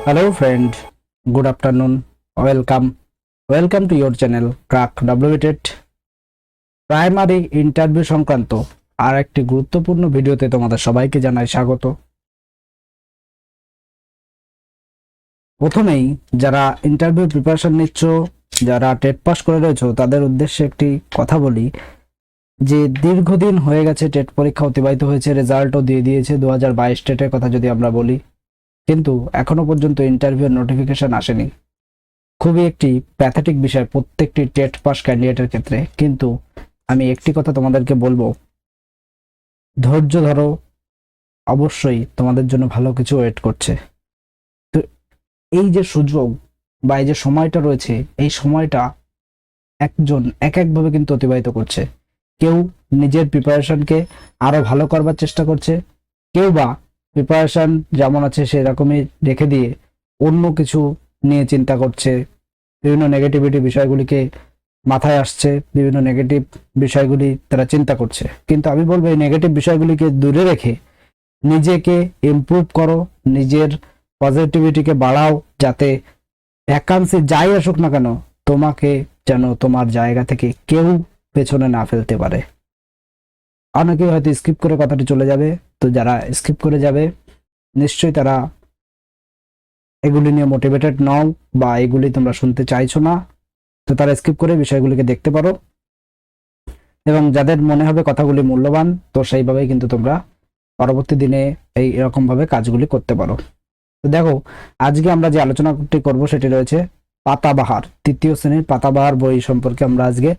Hello friend, good afternoon, welcome to your channel Crack WTET primary interview সংক্রান্ত আর একটি গুরুত্বপূর্ণ ভিডিওতে তোমাদের সবাইকে জানাই স্বাগত। প্রথমেই যারা ইন্টারভিউ প্রিপারেশন নিচ্ছ, যারা টেট পাস করে রয়েছো, তাদের উদ্দেশ্যে একটি কথা বলি যে দীর্ঘদিন হয়ে গেছে টেট পরীক্ষা অতিবাহিত হয়েছে, রেজাল্টও দিয়ে দিয়েছে 2022 টেটের কথা যদি আমরা বলি, কিন্তু এখনো পর্যন্ত ইন্টারভিউর নোটিফিকেশন আসেনি। খুবই একটি প্যাথেটিক বিষয় প্রত্যেকটি টেট পাস ক্যান্ডিডেটের ক্ষেত্রে। কিন্তু আমি একটি কথা তোমাদেরকে বলবো, ধৈর্য ধরো, অবশ্যই তোমাদের জন্য ভালো কিছু ওয়েট করছে। তো এই যে সুযোগ বা এই যে সময়টা রয়েছে, এই সময়টা একজন এক একভাবে কিন্তু অতিবাহিত করছে। কেউ নিজের প্রিপারেশনকে আরো ভালো করবার চেষ্টা করছে, কেউ বা প্রিপারেশন যেমন আছে সেরকমই রেখে দিয়ে অন্য কিছু নিয়ে চিন্তা করছে, বিভিন্ন নেগেটিভিটি বিষয়গুলিকে মাথায় আসছে, বিভিন্ন নেগেটিভ বিষয়গুলি তারা চিন্তা করছে। কিন্তু আমি বলবো এই নেগেটিভ বিষয়গুলিকে দূরে রেখে নিজেকে ইমপ্রুভ করো, নিজের পজিটিভিটিকে বাড়াও, যাতে ভ্যাকান্সি যাই আসুক না কেন তোমাকে যেন তোমার জায়গা থেকে কেউ পেছনে না ফেলতে পারে। অনেকে হয়তো স্কিপ করে কথাটি চলে যাবে, তো যারা স্কিপ করে যাবে নিশ্চয়ই তারা এগুলি নিয়ে মোটিভেটেড নও বা এগুলি তোমরা শুনতে চাইছো না, তো তারা স্কিপ করে বিষয়গুলিকে দেখতে পারো। এবং যাদের মনে হবে কথাগুলি মূল্যবান, তো সেইভাবেই কিন্তু তোমরা পরবর্তী দিনে এই এরকম ভাবে কাজগুলি করতে পারো। তো দেখো, আজকে আমরা যে আলোচনাটি করব সেটি রয়েছে পাতাবাহার, তৃতীয় শ্রেণীর পাতাবাহার বই সম্পর্কে আমরা আজকে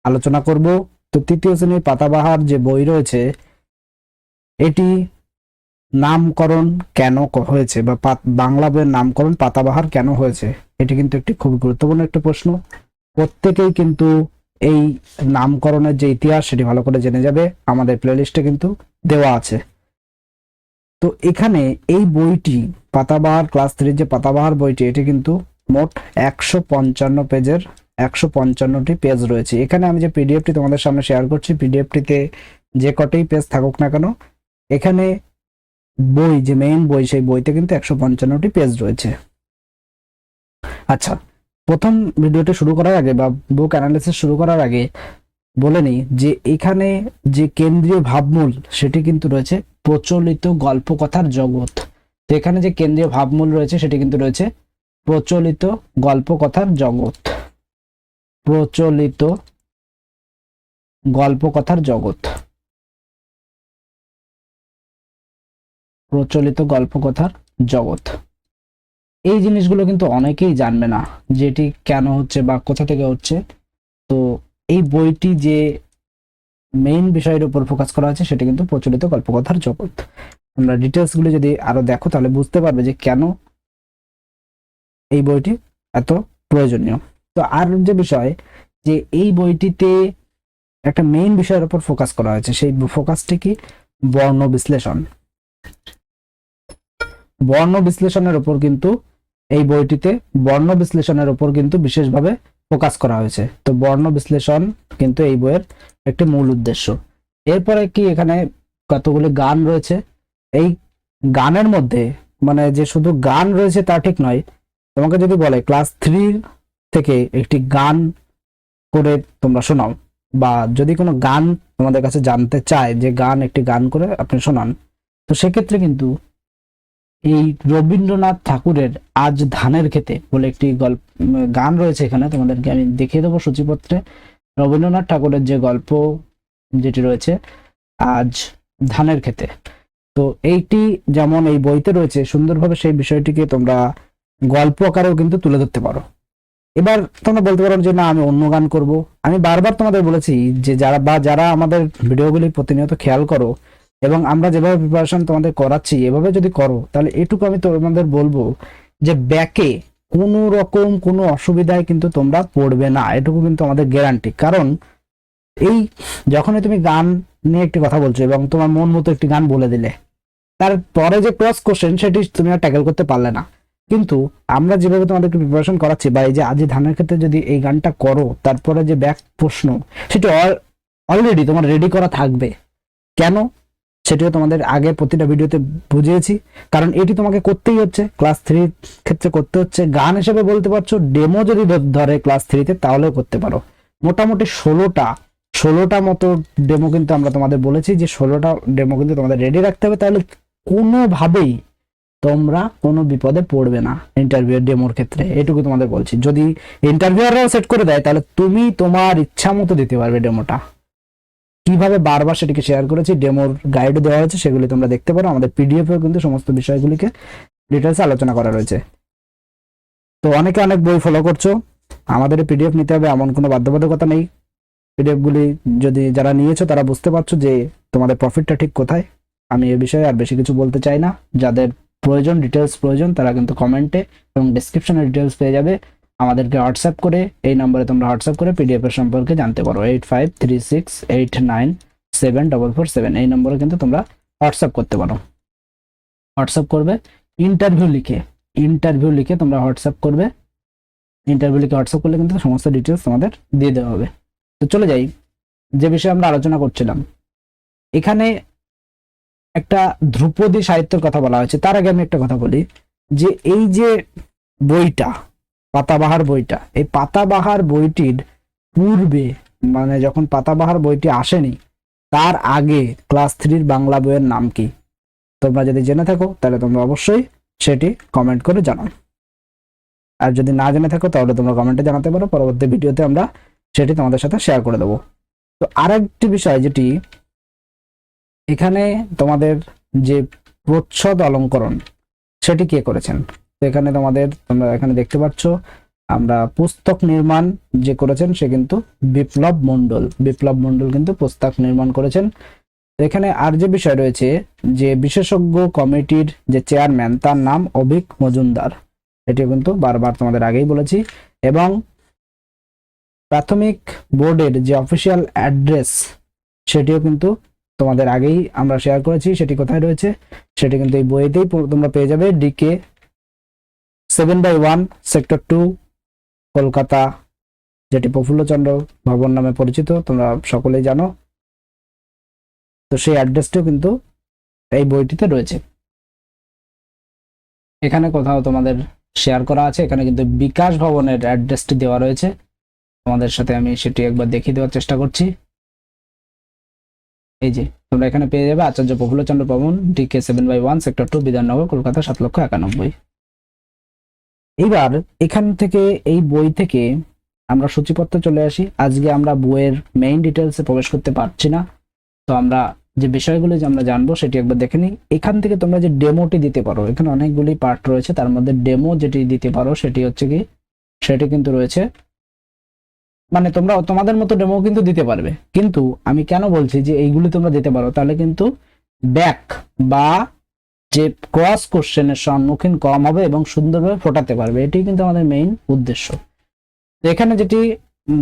আলোচনা করব। তো তৃতীয় শ্রেণীর পাতাবাহার যে বই রয়েছে, এটি নামকরণ কেন হয়েছে বা বাংলা বইয়ের নামকরণ পাতাবাহার কেন হয়েছে, এটি কিন্তু একটি খুব গুরুত্বপূর্ণ একটা প্রশ্ন। প্রত্যেকেই কিন্তু এই নামকরণের যে ইতিহাস সেটি ভালো করে জেনে যাবে, আমাদের প্লেলিস্টে কিন্তু দেওয়া আছে। তো এখানে এই বইটি পাতাবাহার ক্লাস 3 যে পাতাবাহার বইটি, এটি কিন্তু মোট 155 পেজের 155টি পেজ রয়েছে। এখানে আমি যে পিডিএফটি তোমাদের সামনে শেয়ার করছি, পিডিএফটিতে যে কটাই পেজ থাকুক না কেন, এখানে বই যে মেইন বই সেই বইতে কিন্তু 155টি পেজ রয়েছে। আচ্ছা, প্রথম ভিডিওটা শুরু করার আগে বা বুক অ্যানালিসিস শুরু করার আগে বলে নিই যে এখানে যে কেন্দ্রীয় ভাবমূল সেটি কিন্তু রয়েছে প্রচলিত গল্পকথার জগৎ। তো এখানে যে কেন্দ্রীয় ভাবমূল রয়েছে সেটি কিন্তু রয়েছে প্রচলিত গল্পকথার জগৎ, প্রচলিত গল্পকথার জগৎ, প্রচলিত গল্পকথার জগৎ। এই জিনিসগুলো কিন্তু অনেকেই জানবে না যেটি কেন হচ্ছে বা কোথা থেকে হচ্ছে। তো এই বইটি যে মেইন বিষয়ের উপর ফোকাস করা হয়েছে সেটা কিন্তু প্রচলিত গল্পকথার জগৎ। তোমরা ডিটেলস গুলো যদি আরো দেখো তাহলে বুঝতে পারবে যে কেন এই বইটি এত প্রয়োজনীয়। তো আর যে বিষয় যে এই বইটিতে একটা মেইন বিষয়ের উপর ফোকাস করা হয়েছে, সেই ফোকাসটি কি? বর্ণ বিশ্লেষণ। বর্ণ বিশ্লেষণের উপর কিন্তু এই বইটিতে বর্ণ বিশ্লেষণের উপর কিন্তু বিশেষভাবে ফোকাস করা হয়েছে। তো বর্ণ বিশ্লেষণ কিন্তু এই বইয়ের একটি মূল উদ্দেশ্য। এরপরে কি এখানে কতগুলি গান রয়েছে, এই গানের মধ্যে মানে যে শুধু গান রয়েছে তা ঠিক নয়। তোমাকে যদি বলে ক্লাস 3 থেকে একটি গান করে তোমরা শোনাও, বা যদি কোনো গান তোমাদের কাছে জানতে চায় যে গান একটি গান করে আপনি শোনান, তো সেক্ষেত্রে কিন্তু এই রবীন্দ্রনাথ ঠাকুরের আজ ধানের খেতে বলে একটি গান রয়েছে। এখানে তোমাদেরকে আমি দেখিয়ে দেবো সূচিপত্রে রবীন্দ্রনাথ ঠাকুরের যে গল্প যেটি রয়েছে আজ ধানের খেতে। তো এইটি যেমন এই বইতে রয়েছে, সুন্দরভাবে সেই বিষয়টিকে তোমরা গল্প আকারেও কিন্তু তুলে ধরতে পারো। এবার তোমরা বলতে পারো যে না আমি অন্য গান করব। আমি বারবার তোমাদের বলেছি যে যারা আমাদের ভিডিওগুলি প্রতিনিয়ত খেয়াল করো এবং আমরা যেভাবে প্রিপারেশন তোমাদের করাচ্ছি এভাবে যদি করো, তাহলে এটুকু আমি তোমাদের বলবো যে ব্যাকে কোনো রকম কোনো অসুবিধায় কিন্তু তোমরা পড়বে না, এটুকু কিন্তু আমাদের গ্যারান্টি। কারণ এই যখনই তুমি গান নিয়ে একটি কথা বলছো এবং তোমার মন মতো একটি গান বলে দিলে, তারপরে যে ক্রস কোশ্চেন সেটি তুমি আর ট্যাকেল করতে পারলে না। কিন্তু আমরা যেভাবে তোমাদেরকে প্রিপারেশন করাচ্ছি বা এই যে আজ ধানের ক্ষেত্রে যদি এই গানটা করো, তারপরে যে ব্যাক প্রশ্ন সেটা অলরেডি তোমার রেডি করা থাকবে। কেন? সেটিও তোমাদের আগে প্রতিটা ভিডিওতে বুঝিয়েছি, কারণ এটি তোমাকে করতেই হচ্ছে, ক্লাস 3 ক্ষেত্রে করতে হচ্ছে। গান হিসেবে বলতে পারছো, ডেমো যদি ধরে ক্লাস 3-তে তাহলেও করতে পারো। মোটামুটি 16টা মতো ডেমো কিন্তু আমরা তোমাদের বলেছি যে 16টা ডেমো কিন্তু তোমাদের রেডি রাখতে হবে, তাহলে কোনোভাবেই তোমরা কোনো বিপদে পড়বে না ইন্টারভিউ ডেমোর ক্ষেত্রে, এটুকু তোমাদের বলছি। যদি ইন্টারভিউয়াররাও সেট করে দেয় তাহলে তুমি তোমার ইচ্ছা মতো দিতে পারবে ডেমোটা। কিভাবে বারবার সেটিকে শেয়ার করেছি, ডেমোর গাইডও দেওয়া হয়েছে, সেগুলি তোমরা দেখতে পারো। আমাদের পিডিএফেও কিন্তু সমস্ত বিষয়গুলিকে ডিটেলসে আলোচনা করা রয়েছে। তো অনেকে অনেক বই ফলো করছো, আমাদের পিডিএফ নিতে হবে এমন কোনো বাধ্যবাধকতা নেই। পিডিএফ গুলি যদি যারা নিয়েছো তারা বুঝতে পারছো যে তোমাদের প্রফিটটা ঠিক কোথায়। আমি এ বিষয়ে আর বেশি কিছু বলতে চাই না। যাদের প্রয়োজন, ডিটেলস প্রয়োজন, তারা কিন্তু কমেন্টে এবং ডিসক্রিপশনে ডিটেলস পেয়ে যাবে। আমাদেরকে হোয়াটসঅ্যাপ করে, এই নম্বরে তোমরা হোয়াটসঅ্যাপ করে পিডিএফ এর সম্পর্কে জানতে পারো। 8536897447 এই নম্বরে কিন্তু তোমরা হোয়াটসঅ্যাপ করতে পারো। হোয়াটসঅ্যাপ করবে ইন্টারভিউ লিখে তোমরা হোয়াটসঅ্যাপ করবে। ইন্টারভিউ লিখে হোয়াটসঅ্যাপ করলে কিন্তু সমস্ত ডিটেলস তোমাদের দিয়ে দেওয়া হবে। তো চলে যাই যে বিষয়ে আমরা আলোচনা করছিলাম। এখানে একটা ধ্রুপদী সাহিত্যের কথা বলা হয়েছে। তার আগে আমি একটা কথা বলি যে এই যে বইটা, পাতাবাহার বইটা, এই পাতাবাহার বইটির পূর্বে, মানে যখন পাতাবাহার বইটি আসেনি তার আগে ক্লাস 3-র বাংলা বইয়ের নাম কি? তোমরা যদি জেনে থাকো তাহলে তোমরা অবশ্যই সেটি কমেন্ট করে জানাও। আর যদি না জেনে থাকো তাহলে তোমরা কমেন্টে জানাতে পারো, পরবর্তী ভিডিওতে আমরা সেটি তোমাদের সাথে শেয়ার করে দেবো। তো আরেকটি বিষয় যেটি এখানে তোমাদের যে প্রচ্ছদ অলঙ্করণ সেটি কে করেছেন, তো এখানে তোমরা এখানে দেখতে পাচ্ছ আমরা পুস্তক নির্মাণ যে করেছেন সে কিন্তু বিপ্লব মণ্ডল কিন্তু পুস্তক নির্মাণ করেছেন। তো এখানে আর যে বিষয় রয়েছে যে বিশেষজ্ঞ কমিটির যে চেয়ারম্যান তার নাম অভিক মজুমদার, এটিও কিন্তু বারবার তোমাদের আগেই বলেছি। এবং প্রাথমিক বোর্ডের যে অফিসিয়াল অ্যাড্রেস সেটিও কিন্তু তোমাদের আগেই আমরা শেয়ার করেছি। সেটি কোথায় রয়েছে সেটি কিন্তু এই বইতেই তোমরা পেয়ে যাবে। ডিকে 7/1 সেক্টর 2 কলকাতা, যেটি প্রফুল্লচন্দ্র ভবন নামে পরিচিত, তোমরা সকলেই জানো। তো সেই অ্যাড্রেসটিও কিন্তু এই বইটিতে রয়েছে। এখানে কোথাও তোমাদের শেয়ার করা আছে, এখানে কিন্তু বিকাশ ভবনের অ্যাড্রেসটি দেওয়া রয়েছে। তোমাদের সাথে আমি সেটি একবার দেখিয়ে দেওয়ার চেষ্টা করছি। এই যে তোমরা এখানে পেয়ে যাবে আচার্য প্রফুল্লচন্দ্র ভবন, ডিকে 7/1 সেক্টর 2 বিধাননগর, কলকাতা 7,91,000। এইবার এখান থেকে এই বই থেকে আমরা সূচিপত্রে চলে আসি। আজকে আমরা বইয়ের মেইন ডিটেলসে প্রবেশ করতে পারছি না, তো আমরা যে বিষয়গুলো যে আমরা জানবো সেটি একবার দেখে নিই। এখান থেকে তোমরা যে ডেমোটি দিতে পারো, এখানে অনেকগুলি পার্ট রয়েছে, তার মধ্যে ডেমো যেটি দিতে পারো সেটি হচ্ছে কি, সেটি কিন্তু রয়েছে, মানে তোমরা তোমাদের মতো ডেমো কিন্তু দিতে পারবে। কিন্তু আমি কেন বলছি যে এইগুলি তোমরা দিতে পারো, তাহলে কিন্তু ব্যাক বা যে ক্রস কোশ্চেনের সম্মুখীন কম হবে এবং সুন্দরভাবে ফোটাতে পারবে, এটি কিন্তু আমাদের মেইন উদ্দেশ্য। তো এখানে যেটি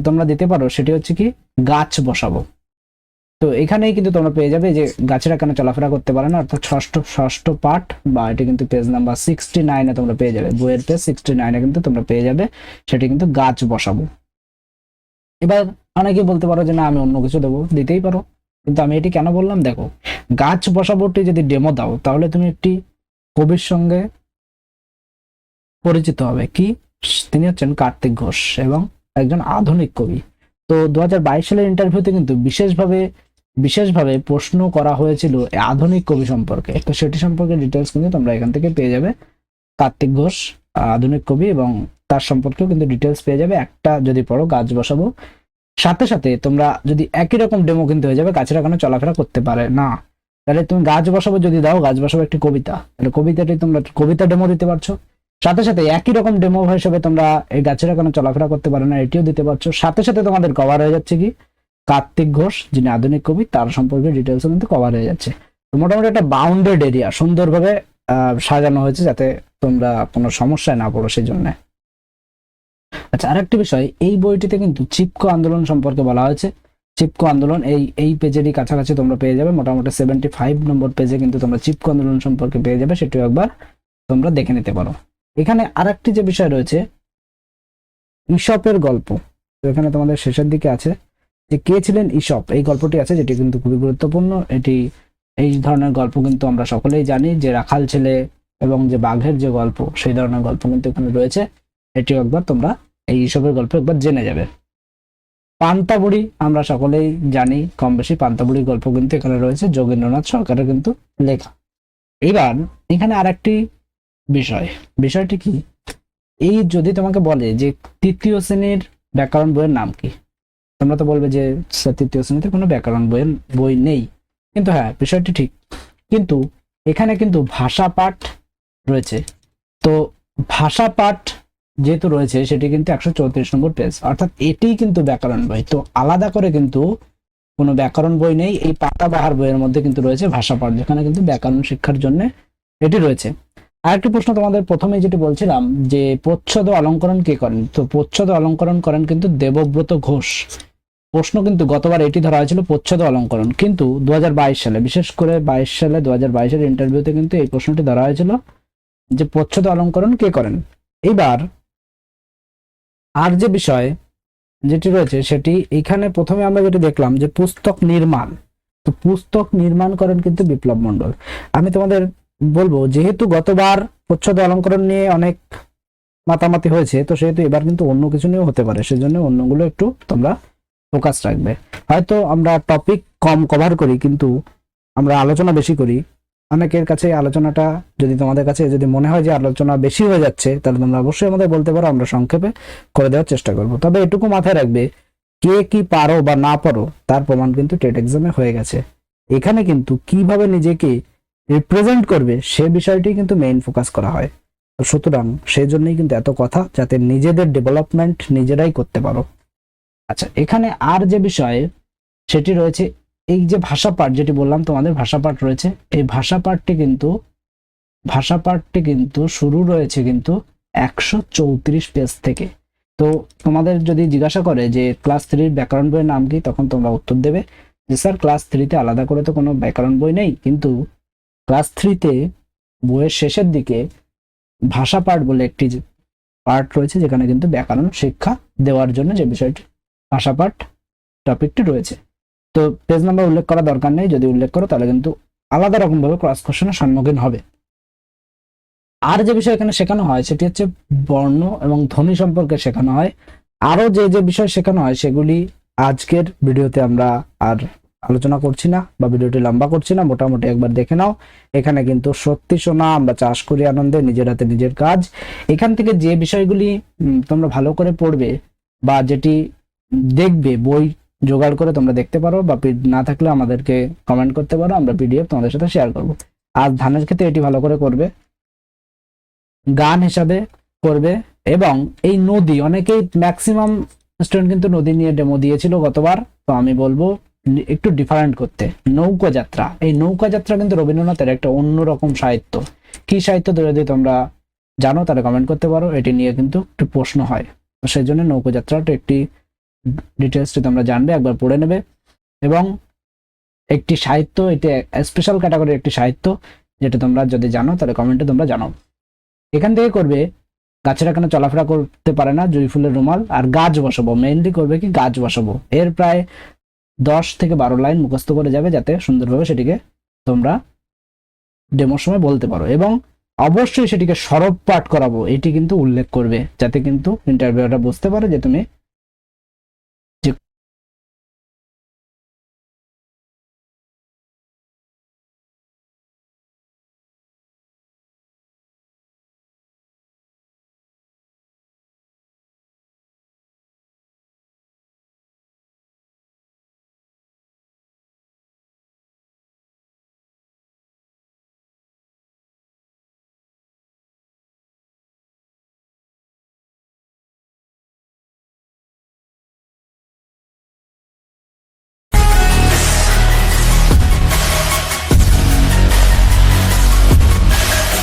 তোমরা দিতে পারো সেটি হচ্ছে কি, গাছ বসাবো। তো এখানেই কিন্তু তোমরা পেয়ে যাবে যে গাছেরা কেন চলাফেরা করতে পারে না, অর্থাৎ ষষ্ঠ পার্ট, বা এটি কিন্তু পেজ নাম্বার 69-এ তোমরা পেয়ে যাবে, বইয়ের পেজ 69-এ কিন্তু তোমরা পেয়ে যাবে, সেটি কিন্তু গাছ বসাবো। এবার অনেকে বলতে পারো যে না আমি অন্য কিছু দেবো, দিতেই পারো, কিন্তু আমি এটি কেন বললাম, দেখো গাছ বসাবোটি যদি ডেমো দাও তাহলে তুমি একটি কবির সঙ্গে পরিচিত হবে। কি, তিনি হচ্ছেন কার্তিক ঘোষ এবং একজন আধুনিক কবি। তো 2022 সালের ইন্টারভিউতে কিন্তু বিশেষভাবে প্রশ্ন করা হয়েছিল আধুনিক কবি সম্পর্কে। তো সেটি সম্পর্কে ডিটেলস কিন্তু তোমরা এখান থেকে পেয়ে যাবে। কার্তিক ঘোষ আধুনিক কবি এবং তার সম্পর্কেও কিন্তু ডিটেলস পেয়ে যাবে। একটা যদি পড়ো গাছ বসাবো, সাথে সাথে তোমরা যদি একই রকম ডেমো কিন্তু হয়ে যাবে গাছেরা কেন চলাফেরা করতে পারে না, তাহলে তুমি গাছ বসাবো যদি দাও, গাছ বসাবো একটি কবিতা, তাহলে কবিতাটি তোমরা কবিতা ডেমো দিতে পারছো। সাথে সাথে একই রকম ডেমো হিসেবে তোমরা এই গাছেরা কেন চলাফেরা করতে পারে না এটিও দিতে পারছো। সাথে সাথে তোমাদের কভার হয়ে যাচ্ছে কি, কার্তিক ঘোষ যিনি আধুনিক কবি তার সম্পর্কে ডিটেলসও কিন্তু কভার হয়ে যাচ্ছে। তো মোটামুটি একটা বাউন্ডেড এরিয়া সুন্দরভাবে সাজানো হয়েছে যাতে তোমরা কোনো সমস্যায় না পড়ো, সেই জন্য। আচ্ছা, আরেকটি বিষয়, এই বইটিতে কিন্তু চিপকো আন্দোলন সম্পর্কে বলা হয়েছে। চিপকো আন্দোলন এই পেজেরই কাছাকাছি তোমরা পেয়ে যাবে, মোটামুটি 75 নম্বর পেজে কিন্তু তোমরা চিপকো আন্দোলন সম্পর্কে পেয়ে যাবে, সেটিও একবার তোমরা দেখে নিতে পারো। এখানে আরেকটি যে বিষয় রয়েছে ঈশপের গল্প, তো এখানে তোমাদের শেষের দিকে আছে যে কে ছিলেন ঈশপ, এই গল্পটি আছে যেটি কিন্তু খুবই গুরুত্বপূর্ণ। এটি এই ধরনের গল্প কিন্তু আমরা সকলেই জানি, যে রাখাল ছেলে এবং যে বাঘের যে গল্প, সেই ধরনের গল্প কিন্তু এখানে রয়েছে। এটিও একবার তোমরা এই ঈশপের গল্প একবার জেনে যাবে। পান্তাবুড়ি আমরা সকলেই জানি, কম বেশি পান্তাবুড়ির গল্প কিন্তু এখানে রয়েছে, যোগেন্দ্রনাথ সরকারের কিন্তু লেখা। এবার এখানে আরেকটি বিষয়টি কি, এই যদি তোমাকে বলে যে তৃতীয় শ্রেণীর ব্যাকরণ বইয়ের নাম কি, তোমরা তো বলবে যে স্যার তৃতীয় শ্রেণীতে কোনো ব্যাকরণ বই নেই, কিন্তু হ্যাঁ বিষয়টি ঠিক, কিন্তু এখানে কিন্তু ভাষা পাঠ রয়েছে। তো ভাষা পাঠ যেহেতু রয়েছে সেটি কিন্তু 134 নম্বর পেজ, অর্থাৎ এটি কিন্তু ব্যাকরণ বই। তো আলাদা করে কিন্তু কোনো ব্যাকরণ বই নেই, এই পাতাবাহার বইয়ের মধ্যে কিন্তু রয়েছে ভাষা পাঠ, যেখানে কিন্তু ব্যাকরণ শিক্ষার জন্য এটি রয়েছে। আরেকটি প্রশ্ন তোমাদের প্রথমেই যেটি বলছিলাম যে প্রচ্ছদ অলঙ্করণ কে করেন, তো প্রচ্ছদ অলঙ্করণ করেন কিন্তু দেবব্রত ঘোষ। প্রশ্ন কিন্তু গতবার এটি ধরা হয়েছিল প্রচ্ছদ অলঙ্করণ, কিন্তু 2022 সালে, বিশেষ করে 22 সালে 2022 এর ইন্টারভিউতে কিন্তু এই প্রশ্নটি ধরা হয়েছিল যে প্রচ্ছদ অলঙ্করণ কে করেন। এবার আর যে বিষয় যেটি রয়েছে সেটি এখানে প্রথমে আমরা যেটি দেখলাম যে পুস্তক নির্মাণ, তো পুস্তক নির্মাণ করেন কিন্তু বিপ্লব মণ্ডল। আমি তোমাদের বলবো যেহেতু গতবার প্রচ্ছদ অলঙ্করণ নিয়ে অনেক মাতামাতি হয়েছে, তো সেহেতু এবার কিন্তু অন্য কিছু নিয়েও হতে পারে, সেজন্য অন্যগুলো একটু তোমরা ফোকাস রাখবে। হয়তো আমরা টপিক কম কভার করি কিন্তু আমরা আলোচনা বেশি করি। অনেকের কাছে আলোচনাটা যদি তোমাদের কাছে যদি মনে হয় যে আলোচনা বেশি হয়ে যাচ্ছে, তাহলে তোমরা অবশ্যই আমাদের বলতে পারো, আমরা সংক্ষেপে করে দেওয়ার চেষ্টা করব। তবে এটুকু মাথায় রাখবে, কে কি পারো বা না পারো তার প্রমাণ কিন্তু টেট এক্সামে হয়ে গেছে। এখানে কিন্তু কিভাবে নিজেকে রিপ্রেজেন্ট করবে সে বিষয়টি কিন্তু মেইন ফোকাস করা হয়। তো সুতরাং সেই জন্যই কিন্তু এত কথা, যাতে নিজেদের ডেভেলপমেন্ট নিজেরাই করতে পারো। আচ্ছা, এখানে আর যে বিষয় সেটি রয়েছে এই যে ভাষা পাঠ, যেটি বললাম তোমাদের ভাষা পাঠ রয়েছে, এই ভাষা পাঠটি কিন্তু শুরু রয়েছে কিন্তু 134 পেজ থেকে। তো তোমাদের যদি জিজ্ঞাসা করে যে ক্লাস 3 ব্যাকরণ বইয়ের নাম কি, তখন তোমরা উত্তর দেবে যে স্যার ক্লাস 3-তে আলাদা করে তো কোনো ব্যাকরণ বই নেই, কিন্তু ক্লাস 3-তে বইয়ের শেষের দিকে ভাষা পাঠ বলে একটি পার্ট রয়েছে, যেখানে কিন্তু ব্যাকরণ শিক্ষা দেওয়ার জন্য যে বিষয়টি ভাষা পাঠ টপিকটি রয়েছে। তো পেজ নাম্বার উল্লেখ করা দরকার নেই, যদি উল্লেখ করো তাহলে কিন্তু আলাদা রকম ভাবে ক্রস কোশ্চেনের সম্মুখীন হবে। আর যে বিষয় এখানে শেখানো হয় সেটি হচ্ছে বর্ণ এবং ধ্বনি সম্পর্কে শেখানো হয়। আরো যে যে বিষয় শেখানো হয় সেগুলি আজকের ভিডিওতে আমরা আর আলোচনা করছি না, বা ভিডিওটি লম্বা করছি না, মোটামুটি একবার দেখে নাও। এখানে কিন্তু সত্যি সোনা আমরা চাষ করি আনন্দে, নিজের হাতে নিজের কাজ। এখান থেকে যে বিষয়গুলি তোমরা ভালো করে পড়বে বা যেটি দেখবে, বই জোগাড় করে তোমরা দেখতে পারো, বা না থাকলে আমাদেরকে কমেন্ট করতে পারো, আমরা পিডিএফ তোমাদের সাথে শেয়ার করব। আর ধানের ক্ষেত্রে এটি ভালো করে করবে, গান হিসাবে করবে। এবং এই নদী, অনেকেই ম্যাক্সিমাম স্টুডেন্ট কিন্তু নদী নিয়ে ডেমো দিয়েছিল গতবার, তো আমি বলবো একটু ডিফারেন্ট করতে। নৌকা যাত্রা, এই নৌকা যাত্রা কিন্তু রবীন্দ্রনাথের একটা অন্যরকম সাহিত্য। কি সাহিত্য যদি তোমরা জানো তাহলে কমেন্ট করতে পারো, এটি নিয়ে কিন্তু একটু প্রশ্ন হয়, তো সেই জন্য নৌকা যাত্রাটা একটি ডিটেলসটি তোমরা জানবে, একবার পড়ে নেবে। এবং একটি সাহিত্য, এটি স্পেশাল ক্যাটাগরির একটি সাহিত্য, যেটা তোমরা যদি জানো তাহলে কমেন্টে তোমরা জানাও। এখান থেকে করবে গাছেরা কেন চলাফেরা করতে পারে না, জুঁই ফুলের রুমাল, আর গাছ বসাবো। মেইনলি করবে কি গাছ বসাবো, এর প্রায় 10 থেকে 12 লাইন মুখস্থ করে যাবে, যাতে সুন্দরভাবে সেটিকে তোমরা ডেমোর সময় বলতে পারো। এবং অবশ্যই সেটিকে সরব পাঠ করাবো, এটি কিন্তু উল্লেখ করবে, যাতে কিন্তু ইন্টারভিউটা বুঝতে পারে যে তুমি